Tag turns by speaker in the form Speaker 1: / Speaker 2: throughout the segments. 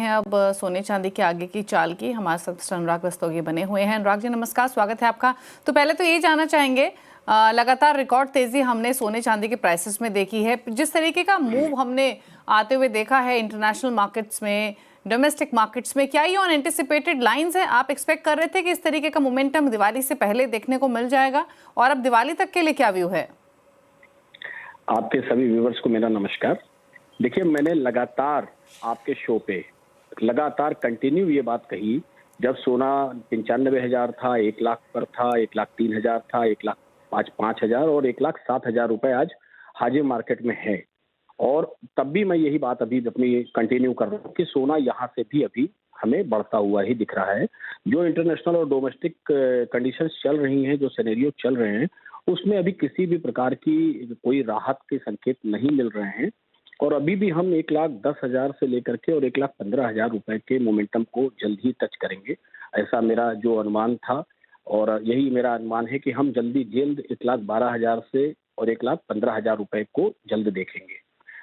Speaker 1: हैं अब सोने चांदी के आगे की चाल की। हमारे साथ अनुराग रस्तोगी बने हुए हैं। अनुराग जी नमस्कार, स्वागत है आपका। तो पहले तो ये जानना चाहेंगे, लगातार रिकॉर्ड तेजी हमने सोने चांदी के प्राइसेस में देखी है। जिस तरीके का मूव हमने आते हुए देखा है इंटरनेशनल मार्केट्स में, डोमेस्टिक मार्केट्स में, क्या ये ऑन एंटिसिपेटेड लाइंस है? आप एक्सपेक्ट कर रहे थे कि इस तरीके का मोमेंटम दिवाली से पहले देखने को मिल जाएगा, और अब दिवाली तक के लिए क्या व्यू है?
Speaker 2: आपके सभी व्यूवर्स को मेरा नमस्कार। देखिए, मैंने लगातार आपके शो पे लगातार कंटिन्यू ये बात कही, जब सोना 95,000 था, 1 लाख पर था, 1,03,000 था, 1,05,000 और 1,07,000 रुपए आज हाजिर मार्केट में है। और तब भी मैं यही बात अभी अपनी कंटिन्यू कर रहा हूँ कि सोना यहाँ से भी अभी हमें बढ़ता हुआ ही दिख रहा है। जो इंटरनेशनल और डोमेस्टिक कंडीशंस चल रही हैं, जो सिनेरियो चल रहे हैं, उसमें अभी किसी भी प्रकार की कोई राहत के संकेत नहीं मिल रहे हैं। और अभी भी हम 1,10,000 से लेकर के और 1,15,000 रुपए के मोमेंटम को जल्द ही टच करेंगे, ऐसा मेरा जो अनुमान था। और यही मेरा अनुमान है कि हम जल्द 1,12,000 से और 1,15,000 रुपए को जल्द देखेंगे।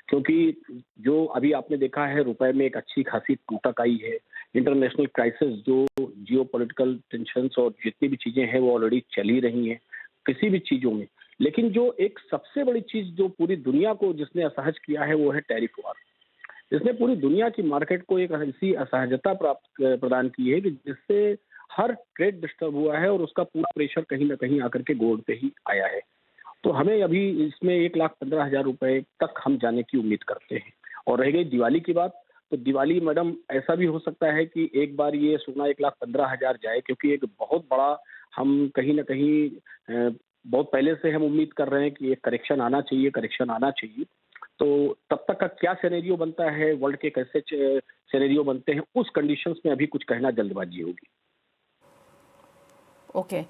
Speaker 2: क्योंकि जो अभी आपने देखा है, रुपए में एक अच्छी खासी टूटक आई है। इंटरनेशनल क्राइसिस, जो जियोपॉलिटिकल टेंशन्स और जितनी भी चीजें हैं वो ऑलरेडी चल ही रही हैं किसी भी चीजों में। लेकिन जो एक सबसे बड़ी चीज जो पूरी दुनिया को जिसने असहज किया है वो है टैरिफ वार। जिसने पूरी दुनिया की मार्केट को एक ऐसी असहजता प्रदान की है कि जिससे हर ट्रेड डिस्टर्ब हुआ है और उसका पूरा प्रेशर कहीं ना कहीं आकर के गोल्ड पे ही आया है। तो हमें अभी इसमें 1,15,000 रुपए तक हम जाने की उम्मीद करते हैं। और रह गई दिवाली की बात, तो दिवाली मैडम ऐसा भी हो सकता है कि एक बार ये सोना 1,15,000 जाए, क्योंकि एक बहुत बड़ा हम कहीं ना कहीं बहुत पहले से हम उम्मीद कर रहे हैं कि एक करेक्शन आना चाहिए, करेक्शन आना चाहिए। तो तब तक का क्या सिनेरियो बनता है, वर्ल्ड के कैसे सिनेरियो बनते हैं, उस कंडीशंस में अभी कुछ कहना जल्दबाजी होगी।
Speaker 1: ओके,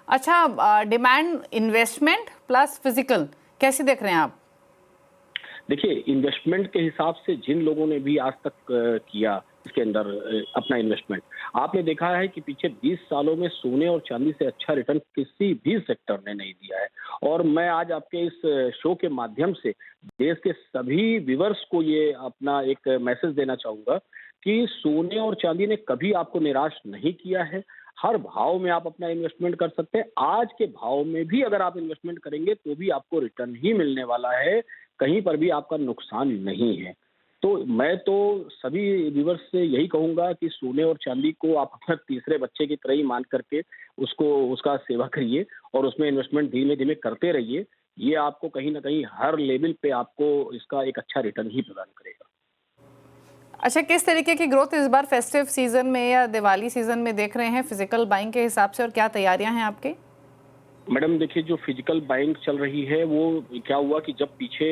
Speaker 1: अच्छा, डिमांड इन्वेस्टमेंट प्लस फिजिकल कैसे देख रहे हैं आप?
Speaker 2: देखिए, इन्वेस्टमेंट के हिसाब से जिन लोगों ने भी आज तक किया इसके अंदर अपना इन्वेस्टमेंट, आपने देखा है कि पीछे 20 सालों में सोने और चांदी से अच्छा रिटर्न किसी भी सेक्टर ने नहीं दिया है। और मैं आज आपके इस शो के माध्यम से देश के सभी व्यूअर्स को ये अपना एक मैसेज देना चाहूंगा कि सोने और चांदी ने कभी आपको निराश नहीं किया है। हर भाव में आप अपना इन्वेस्टमेंट कर सकते हैं। आज के भाव में भी अगर आप इन्वेस्टमेंट करेंगे तो भी आपको रिटर्न ही मिलने वाला है, कहीं पर भी आपका नुकसान नहीं है। तो मैं तो सभी व्यूअर्स से यही कहूंगा कि सोने और चांदी को आप अपना तीसरे बच्चे की तरह ही मान करके उसका सेवा करिए और उसमें इन्वेस्टमेंट धीमे धीमे करते रहिए। ये आपको कहीं ना कहीं हर लेवल पे आपको इसका एक अच्छा रिटर्न ही प्रदान करेगा।
Speaker 1: अच्छा, किस तरीके की ग्रोथ इस बार फेस्टिव सीजन में या दिवाली सीजन में देख रहे हैं फिजिकल बाइंग के हिसाब से, और क्या तैयारियां हैं आपकी?
Speaker 2: मैडम देखिए, जो फिजिकल बाइंग चल रही है वो क्या हुआ कि जब पीछे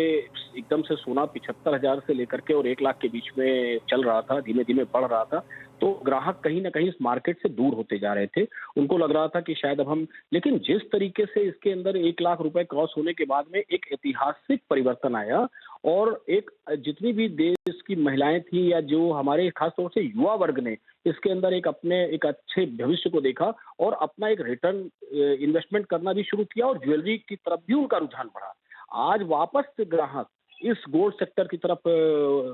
Speaker 2: एकदम से सोना 75,000 से लेकर के और 1 लाख के बीच में चल रहा था, धीमे धीमे बढ़ रहा था, तो ग्राहक कहीं ना कहीं इस मार्केट से दूर होते जा रहे थे। उनको लग रहा था कि शायद अब हम, लेकिन जिस तरीके से इसके अंदर 1 लाख रुपए क्रॉस होने के बाद में एक ऐतिहासिक परिवर्तन आया और एक जितनी भी देश की महिलाएं थी या जो हमारे खासतौर से युवा वर्ग ने इसके अंदर एक अपने एक अच्छे भविष्य को देखा और अपना एक रिटर्न इन्वेस्टमेंट करना भी शुरू किया और ज्वेलरी की तरफ भी उनका रुझान बढ़ा। आज वापस से ग्राहक इस गोल्ड सेक्टर की तरफ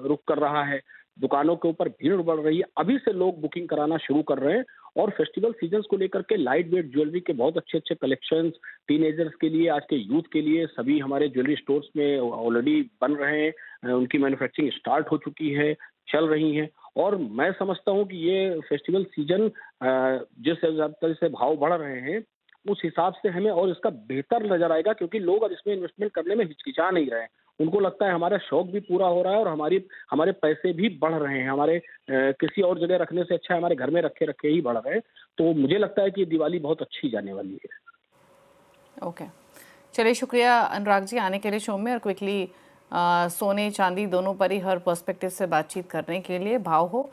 Speaker 2: रुख कर रहा है। दुकानों के ऊपर भीड़ बढ़ रही है। अभी से लोग बुकिंग कराना शुरू कर रहे हैं और फेस्टिवल सीजन्स को लेकर के लाइट वेट ज्वेलरी के बहुत अच्छे अच्छे कलेक्शंस टीनेजर्स के लिए, आज के यूथ के लिए सभी हमारे ज्वेलरी स्टोर्स में ऑलरेडी बन रहे हैं। उनकी मैन्युफैक्चरिंग स्टार्ट हो चुकी है, चल रही है। और मैं समझता हूं कि ये फेस्टिवल सीजन जिस तरह से भाव बढ़ रहे हैं उस हिसाब से हमें और इसका बेहतर नजर आएगा, क्योंकि लोग अब इसमें इन्वेस्टमेंट करने में हिचकिचा नहीं रहे हैं। उनको लगता है हमारा शौक भी पूरा हो रहा है और हमारे पैसे भी बढ़ रहे हैं। हमारे किसी और जगह रखने से अच्छा हमारे घर में रखे रखे ही बढ़ रहे हैं। तो मुझे लगता है कि दिवाली बहुत अच्छी जाने वाली है।
Speaker 1: ओके, चलिए, शुक्रिया अनुराग जी आने के लिए शो में और क्विकली सोने चांदी दोनों पर ही हर पर्सपेक्टिव से बातचीत करने के लिए। भाव हो